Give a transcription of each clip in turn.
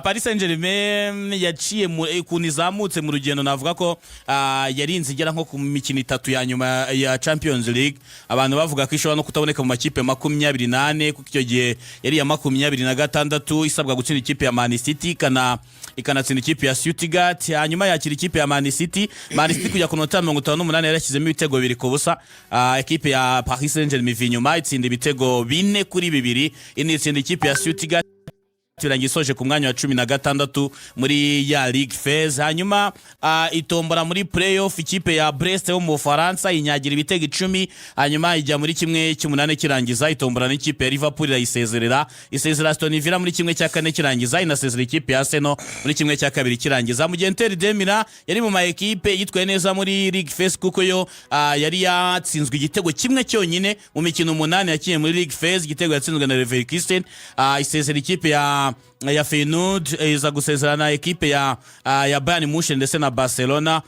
Paris Saint-Germain yaciye ku nizamutse mu rugendo navuga ko yarinze igera nko ku mikino 3 ya nyuma ya Champions League. Abantu bavuga ko ishobora no kutaboneka mu makipe 28 kuko icyo gihe yari ya 26 isabwa gutsinda ikipe ya Man City ikanatsinda ikipe ya Stuttgart, hanyuma yakira ikipe ya Man City kujya ku nota 58 yarashyizemo ibitego 2-0. Ikipe ya Paris Saint-Germain vinyuma itsinda ibitego 4-2 initsinda ikipe ya Stuttgart turangisoje ku mwanya wa 16 muri ya Ligue Phase. Hanyuma itombora muri playoff ikipe ya Brest yo mu Faransa inyagira ibitego 10, hanyuma ijya muri kimwe cy'umunane kirangiza itombora n'ikipe ya Liverpool isezera Aston Villa muri kimwe cya kane kirangiza, inasezera ikipe ya Arsenal muri kimwe cya kabiri kirangiza. Mu gihe Inter de Milan yari mu ma equipe yitwaye neza muri Ligue Phase kuko yo yari yatsinzwe igitego kimwe cyonyine mu mikino 8 yakiye muri Ligue Phase, igitego yatsinzwe na Leverkusen. Isezera ikipe ya Feyenoord iza gusezerana ekipe ya Bayern Munich ndetse na Barcelona.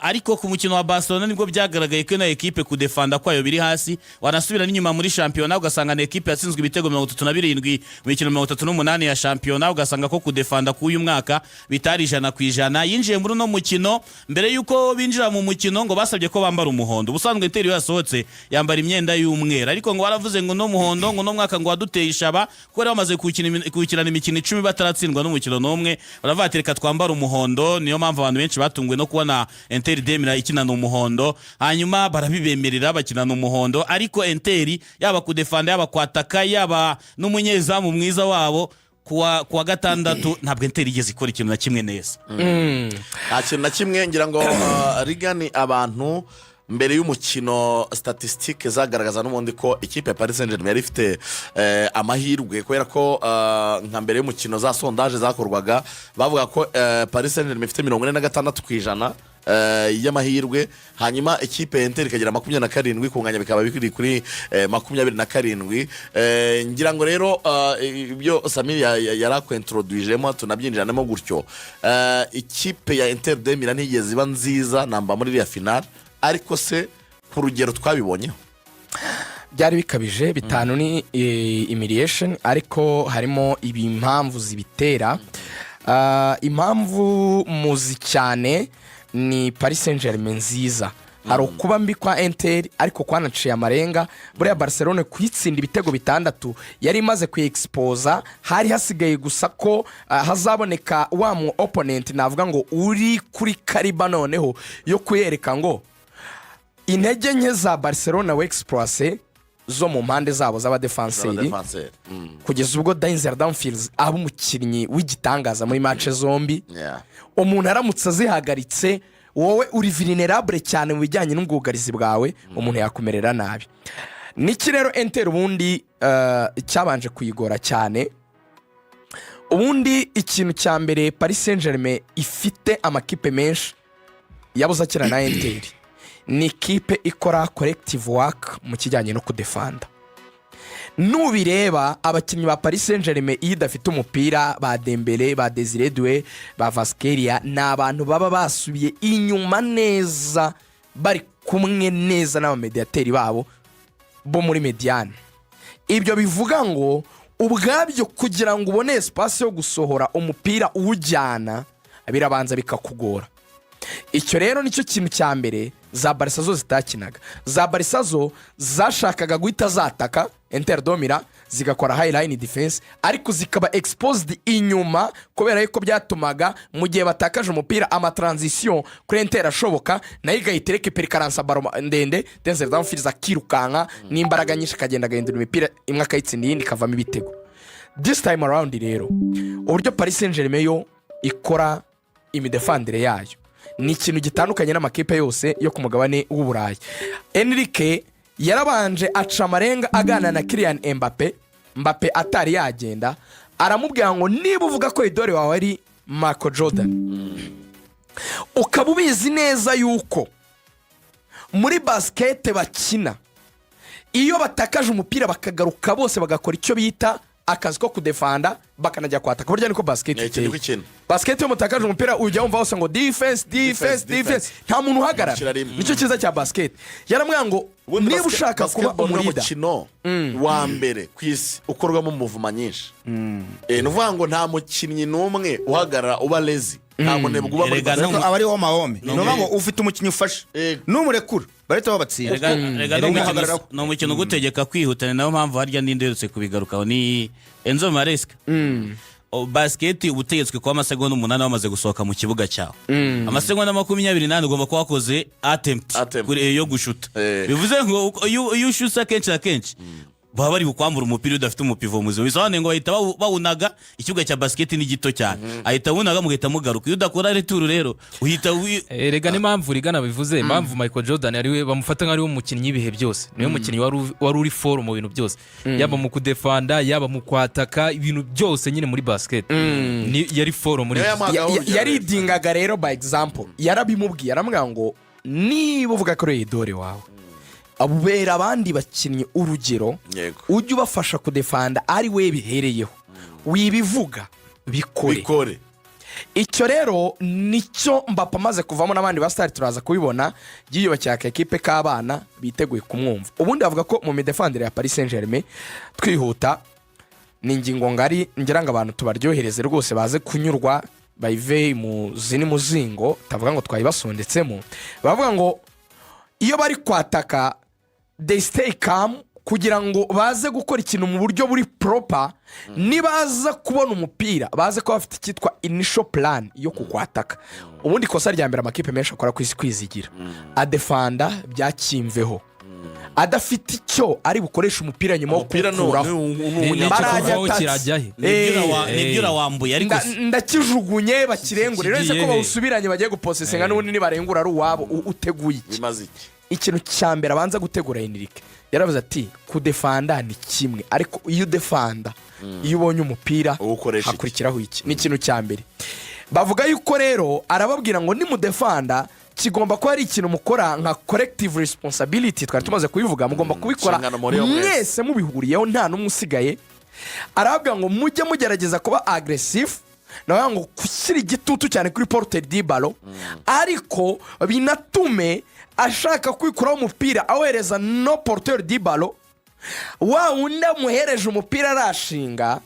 Ariko ku mukino wa Barcelona nibwo byagaragaye ko na ekipe kudefanda kwayo biri hasi, wanasubira n'inyuma muri championnat ugasanga na ekipe yatsinzwe ibitego 37 mu mikino 38 ya championnat, ugasanga ko kudefanda k'uyu mwaka bitari 100%. Yinjiye muri no mukino mbere yuko binjira mu mukino ngo basabye ko bambara umuhondo. Ubusanzwe Inter yasohotse yambara imyenda y'umwera, ariko ngo waravuze ngo no muhondo ngo no mwaka ngo waduteye ishaba ko bamaze kukirana imikino 10 bataratsindwa n'umukino n'umwe, baravuga twambara umuhondo. Niyo mpamvu abantu benshi batungwe no kubona Inter de Milan ikinana umuhondo, hanyuma barabibemerera bakinana umuhondo. Ariko Inter yaba kudefanda yaba kwataka yaba n'umunyezamu mwiza wabo kuwa gatandatu ntabwo Inter igeze ikora ikintu na kimwe neza. Ikintu na kimwe ngira ngo rigani abantu mbere y'umukino statistique zagaragaza n'ubundi ko ikipe ya Paris Saint-Germain yari ifite amahirwe, kubera ko nka mbere y'umukino za sondage zakorwaga bavuga ko Paris Saint-Germain ifite 46% y'amahirwe, hanyuma ikipe ya Inter ikagira 27 kunganya bikaba bikiri kuri 27. Ngira ngo rero ibyo Samir yarakwentroduijemo tunabyinjiranamo gutyo, ikipe ya Inter de Milan ntigeze iba nziza namba muri ya final, ariko se ku rugero twabibonyeho byari bikabije 5 ni humiliation, ariko harimo impamvu zibitera. Impamvu muzi cyane ni Paris Saint-Germain nziza, hari kuba mbi kwa Inter ariko kwanaciye amarenga. Buriya Barcelona kwitsinda ibitego 6 yari imaze kuexposa, hari hasigaye gusa ko hazaboneka wa mu opponent navuga ngo uri kuri kariba noneho yo kuyereka ngo intege nke za Barcelona wexprose zo mu mpande zabo z'abadefenseri kugeza ubwo Denzel Dumfries aba umukinnyi w'igitangaza muri match zombi. Umuntu aramutse azihagaritse wowe uri vulnerable cyane mu bijyanye n'ubwugarizi bwawe, umuntu yakumerera nabi. Niki rero Inter ubundi cyabanje kuyigora cyane. Ubundi ikintu cya mbere Paris Saint-Germain ifite amakipe menshi yabuza kira na Inter ni kipe ikora collective work mu kijyanye no kudefanda. Nubireba abakinnyi ba Paris Saint-Germain idafite umupira, ba Dembele, ba Desire Doué, ba Vasqueria, n'abantu baba basubiye inyuma neza bari kumwe neza n'abamediateri babo bo muri mediane. Ibyo bivuga ngo ubwabyo kugira ngo ubone espace yo gusohora umupira uwujyana birabanza bikakugora. Icyo rero nicyo kintu cya mbere za Barca zo zitakinaga. Za Barca zo zashakaga guhita zataka Inter de Milan zigakora high line defense, ariko zikaba exposed inyuma kubera yuko byatumaga mu gihe batakaje umupira ama transition kuri Inter ashoboka, nayo igahitereka perikaransa baro ndende Denzel Dumfries akirukanka n'imbaraga nyinshi kagenda gahindura imipira imwe akayitsinda yindi kavamo ibitego. This time around rero uburyo Paris Saint-Germain yo ikora imidefandire yayo ni ikintu gitandukanye n'amakipe yose yo ku mugabane w'Uburayi. Enrique yarabanje aca amarenga agana na Kylian Mbape atari yagenda, aramubwira ngo niba uvuga ko Dore wawe ari Michael Jordan ukaba ubizi neza yuko muri basket bakina iyo batakaje umupira bakagaruka bose bagakora icyo bita akazi ko kudefanda bakanajya kwataka burya niko basket Ni iteye. ikintu gukina. Basket yo mutakaje umupira ujya wumva hose ngo defense nta muntu uhagarara. Mushyira rimwe. Nicyo cyiza cya basket yaramwanga ngo Ubundi niba ushaka kuba basketball ni umurida umukino wa mbere ku isi ukorwamo muvuma nyinshi. Ni ukuvuga ngo nta mukinnyi n'umwe uhagarara uba lezi nta munebwe uba muri Erega basket. aba ariho mahome ni ukuvuga ngo ufite umukinnyi ufashe n'umurekura bahita babatsinda. ni umukino ugutegeka kwihuta, ni nayo mpamvu harya n'indi yerutse kubigarukaho ni Enzo Maresca. Basket ubutegetswe kuba amasegonda 8 bamaze gusohoka mu kibuga cyawe, amasegonda 28 ugomba kuba wakoze attempt yo gushuta. Bivuze ngo iyo ushusa kenshi na kenshi baba bari bukwambura umupira udafite umupivo muzima, bisobanuye ngo bahita bawunaga. Ikibuga cya basket ni gito cyane, ahita bunaga mugahita mugaruka. Iyo udakora retour rero uhita rega n'impamvu rigana bivuze impamvu Michael Jordan ariwe bamufata nk'ari umukinnyi ibihe byose, niwe mukinnyi wari uri for mu bintu byose, yaba mu kudefanda yaba mu kwataka, ibintu byose nyine muri basket yari for muri yaridingaga. Rero by example yarabimubwiye aramubwira ngo niba uvuga ko rero Dore wawe abubera abandi bakinnyi urugero, ujye ubafasha kudefanda ari we bihereyeho, wibivuga bikore. Icyo rero nicyo Mbappe amaze kuvamo n'abandi basitari turaza kubibona, yiyubakira ekipe k'abana biteguye kumwumva. Ubundi bavuga ko mu midefandire ya Paris Saint-Germain twihuta ni ingingo ngari ngira ngo abantu tubaryohereze rwose baze kunyurwa bayive mu zini muzingo, tavuga ngo twayibasondetsemo. Bavuga ngo iyo bari kwataka they stay calm kugira ngo baze gukora ikintu mu buryo buri proper. Nibaza kubona umupira baze ko bafite icyitwa initial plan yo kukwataka. Ubundi kosa rya mbere amakipe menshi akora kwisi kwizigira, adefanda byakimveho, adafite icyo ari bukoresha umupira nyuma yo kukuraho nibyo urawambuye ariko ndakijugunye bakirengure. Rero ko bawusubiranye bagiye guposesinga n'ubundi nibarengura ari uwabo uteguye iki. Ikintu cya mbere abanza gutegura Enrique yaravuze ati kudefanda ni kimwe, ariko iyo udefanda iyo ubonye umupira hakurikiraho iki. Ni ikintu cya mbere bavuga yuko rero arababwira ngo nimudefanda kigomba kuba ari ikintu mukora nka collective responsibility. Twari tumaze kubivuga, mugomba kubikora mwese mubihuriyeho nta n'umwe usigaye. Arababwira ngo mujye mugerageza kuba aggressive, nawe ngo kushyira igitutu cyane kuri porteur du ballon, ariko binatume ashaka kwikuraho umupira awereza no porteur du ballon. Wa wundi amuhereje umupira arashinga,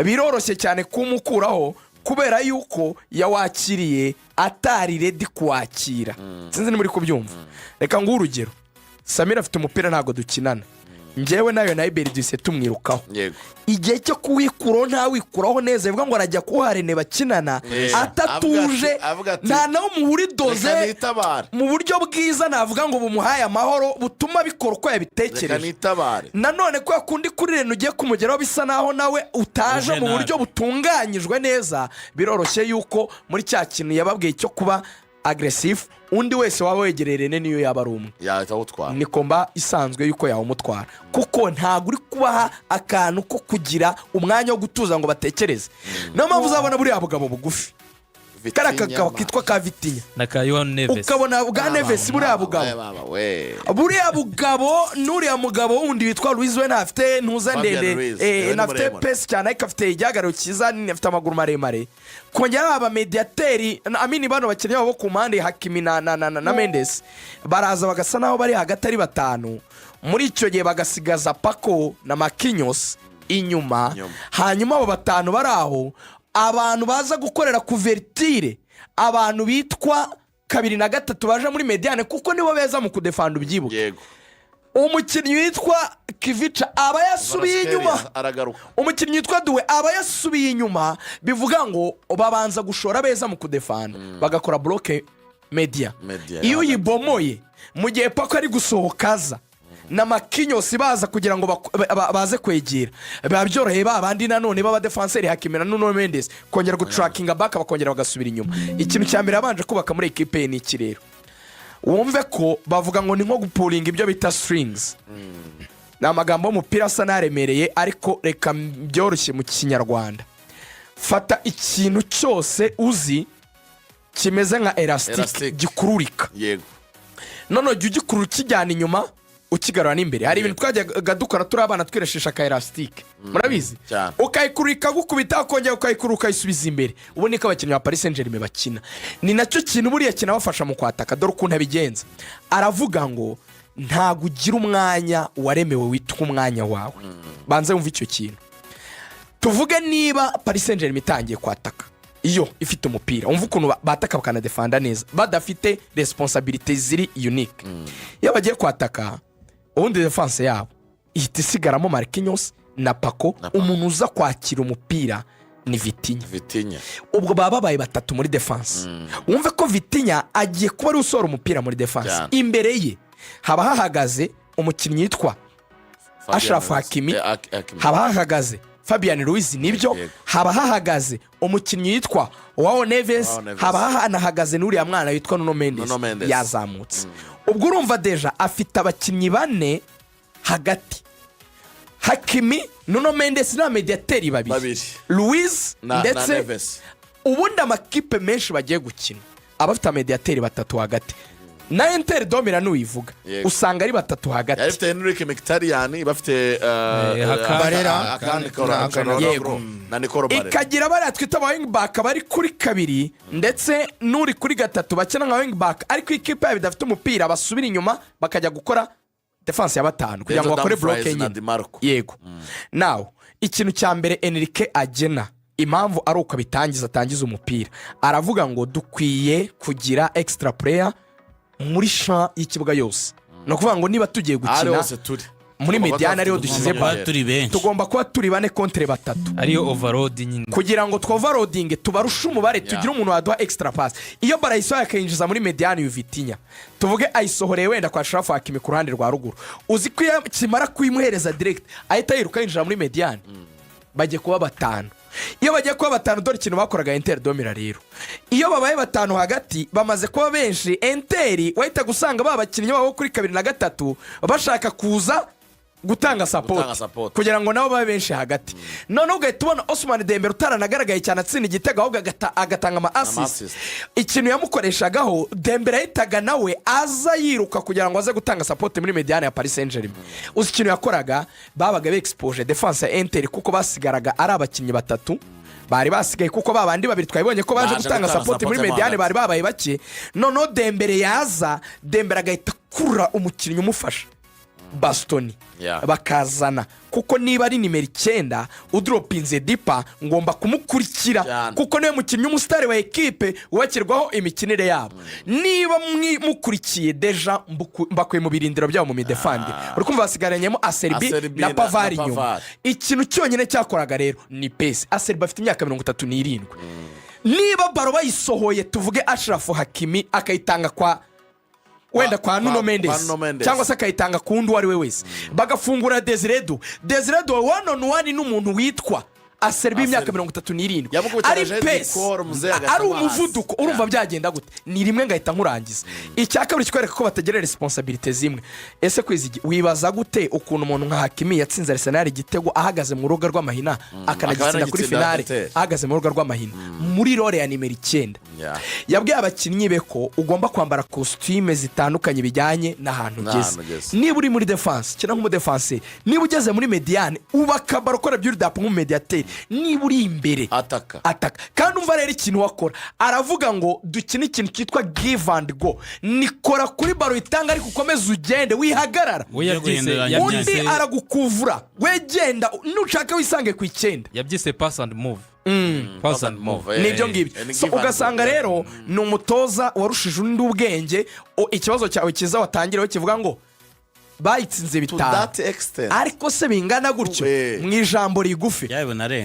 biroroshye cyane kumukuraho kubera yuko yawakiriye atari ready kwakira. Sinzi ni muri kubyumva. Reka nguhe urugero, Samira afite umupira ntago dukinana, njyewe nayo na Iberi duse tumwirukaho. Igihe cyo kuwikuraho ntawikuraho neza, bivuga ngo arajya kuharene bakinana atatuje, nta nawe muhuri doze mu buryo bwiza navuga ngo bumuhaye amahoro butuma bikora uko yabitekereje. Nanone kwa kundi kuri rene ugiye kumugeraho bisa naho nawe utaje mu buryo butunganyijwe neza, biroroshye yuko muri cya kintu yababwiye cyo kuba aggressive undi wese waba wegererene niyo yaba ari umwe yatawutwara. Ni komba isanzwe yuko yawumutwara, kuko ntago uri kubaha akantu ko kugira umwanya wo gutuza ngo batekereze. Niyo mpamvu uzabona buriya bugabo bugufi kara kakaba kitwa ka Vitinya na Kayo Neves, ukabona bwa Neves buriya bugabo n'uriya mugabo wundi witwa Luis we nafite ntuza ndende nafite pesi cyane, ariko afite igihagararo cyiza, afite amaguru maremare. Kongera aba mediateri amini bano bakinnyi babo ku mpande Hakimi na Mendes baraza bagasa naho bari hagati ari batanu. Muri icyo gihe bagasigaza Paco na Marquinhos inyuma, hanyuma abo batanu baraho abantu baza gukorera kuvertire, abantu bitwa 2 na 3 baje muri mediane, kuko nibo beza mu kudefanda ubyibuka. Umukinnyi witwa Kivica aba yasubiye inyuma, umukinnyi witwa Dore aba yasubiye inyuma, bivuga ngo babanza gushora beza mu kudefanda, bagakora bloke media. Iyo uyibomoye mu gihe Paco ari gusohokaza na Marquinhos baza kugira ngo baze kwegera, biba byoroheye babandi nanone baba defenseur Hakimi na Nuno Mendes kongera gutrackinga back bakongera bagasubira inyuma. Ikintu cya mbere abanje kubaka muri equipe ni iki rero, wumve ko bavuga ngo ni nko gupulinga ibyo bita strings. Na magambo y'umupira asa naremereye, ariko reka byoroshye mu Kinyarwanda. Fata ikintu cyose uzi kimeze nka elastic gikururika, none jya ugikurura kijyana inyuma ukigarura n'imbere hari ibintu twajyaga dukora turi abana twireshisha ka elastique murabizi cyane. ukayikurura ikagukubita ukongera ukayikurura ukayisubiza imbere ubu niko abakinnyi ba Paris Saint-Germain bakina ni nacyo kintu buriya kinabafasha mu kwataka dore ukuntu abigenza aravuga ngo ntago ugira umwanya waremewe witwa umwanya wawe banze wumva icyo kintu tuvuge niba Paris Saint-Germain itangiye kwataka iyo ifite umupira umva ukuntu bataka bakanadefanda neza badafite responsabilité ziri unique iyo bagiye kwataka ubundi defense yabo ihita isigaramo Marquinhos na Paco umuntu uza kwakira umupira ni Vitinha ubwo baba babaye batatu muri defense wumve ko Vitinha agiye kuba ari usora umupira muri defense imbere ye haba hahagaze umukinnyi yitwa Achraf Hakimi haba hahagaze Fabian Ruiz nibyo haba hahagaze umukinnyi yitwa Joao Neves haba hanahagaze n'uriya mwana witwa Nuno Mendes yazamutse ubwo urumva deja afite abakinnyi bane hagati Hakimi Nuno Mendes na mediateri babiri Ruiz ndetse ubundi amakipe menshi bagiye gukina abafite mediateri batatu hagati na Inter domira nuyivuga usanga ari batatu hagati yarifite Henrique Mkhitaryan bafite Barera na Nicolo Barella ikagira bari twita aba wing back bari kuri kabiri ndetse n'uri kuri gatatu bakina nka wing back ariko ikipe yabo idafite umupira basubira inyuma bakajya gukora defense ya batanu kugira ngo bakore block nyine yego now ikintu cya mbere Enrique agena impamvu ari uko atangiza umupira aravuga ngo dukwiye kugira extra player muri champ y'ikibuga yose no kuvuga ngo niba tugiye gukina muri mediane ariyo dushyize tugomba kuba turi bane contre batatu ariyo overload nyine kugira ngo twoverloading tubarushe umubare tugire umuntu waduha extra pass iyo barayisohoye akayinjiza muri mediane Vitinha tuvuge ayisohoreye wenda kwa Achraf Hakimi ku ruhande rwa ruguru uzi ko kimara kuyimuhereza direct ahita yiruka yinjira muri mediane bagiye kuba batanu iyo bagiye kuba batanu dore ikintu bakoraga Inter domira rero iyo babaye batanu hagati bamaze kuba benshi Inter wahita gusanga babakinnyi babo kuri kabiri na gatatu bashaka kuza gutanga support kugira ngo nabo babe benshi hagati none ugahita ubona Ousmane Dembele utaranagaragaye cyane atsinda igitego ahubwo agatanga ama assist ikintu yamukoreshagaho Dembele ahitaga nawe aza yiruka kugira ngo aze gutanga support muri mediane ya Paris Saint-Germain uzi ikintu yakoraga babaga be-expose defense ya Inter kuko basigaraga ari abakinnyi batatu bari basigaye kuko babandi babiri twabibonye ko baje gutanga support muri mediane bari babaye bake none Dembele yaza Dembele agahita kurura umukinnyi umufasha Bastoni bakazana kuko niba ari nimero 9 udropinze dipa ngomba kumukurikira kuko niwe mukinnyi umusitari wa ekipe ubakirwaho imikinire yabo niba mukurikiye deja mbakuye mu birindiro byabo mu midefande uri kumva basigaranyemo Acerbi na Pavard inyuma ikintu cyonyine cyakoraga rero ni pace Acerbi afite imyaka 37 niba baro bayisohoye tuvuge Achraf Hakimi akayitanga kwa wenda kwa Nuno Mendes cyangwa se akayitanga ku wundi wari we wese bagafungura Desiredo one on one n'umuntu witwa Acerbi imyaka 37 ari pace ari umuvuduko urumva byagenda gute ni rimwe ngahita nkurangiza icyakabiri kikwereka ko batagira responsabilité zimwe ese kwizigi wibaza gute ukuntu umuntu nka Hakimi yatsinze Arsenal igitego ahagaze mu rugo rw'amahina akanagitsinda kuri finale ahagaze mu rugo rw'amahina muri role ya nimero 9 yabwiye abakinnyi be ko ugomba kwambara costume zitandukanye bijyanye n'ahantu ugeze niba uri muri defense kina nk'umu defense niba ugeze muri mediane ubaka barokora build up nk'umu mediateur niba uri imbere ataka kandi umva rero ikintu wakora aravuga ngo dukine ikintu cyitwa give and go nikora kuri baro itanga ariko ukomeze ugende wihagarara undi aragukuvura wegenda nushaka wisange ku 9 yabyise pass and move nibyo ngibyo so ugasanga rero ni umutoza warushije undi ubwenge ikibazo cyawe kiza watangireho kivuga ngo bayitsinze bitanu ariko se bingana gutyo mu ijambo rigufi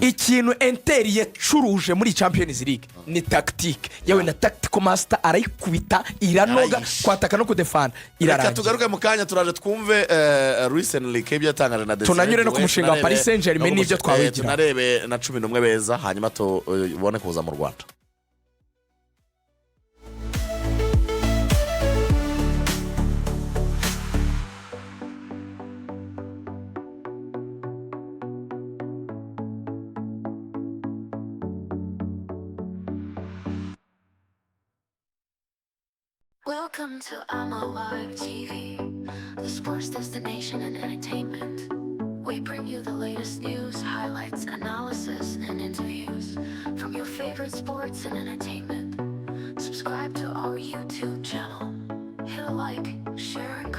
ikintu Inter yacuruje muri Champions League ni tactique yawe na tactical master arayikubita iranoga kwataka no kudefanda irarangiye reka tugaruke mu kanya turaje twumve Luis Enrique ibyo yatangaje na Desiredo tunanyure no ku mushinga wa Paris Saint-Germain n'ibyo twawigira tunarebe na 11 beza hanyuma tubone kuza mu Rwanda. Welcome to Ama Live TV. the sports destination and entertainment. We bring you the latest news, highlights, analysis, and interviews from your favorite sports and entertainment. Subscribe to our YouTube channel. Hit a like, share, and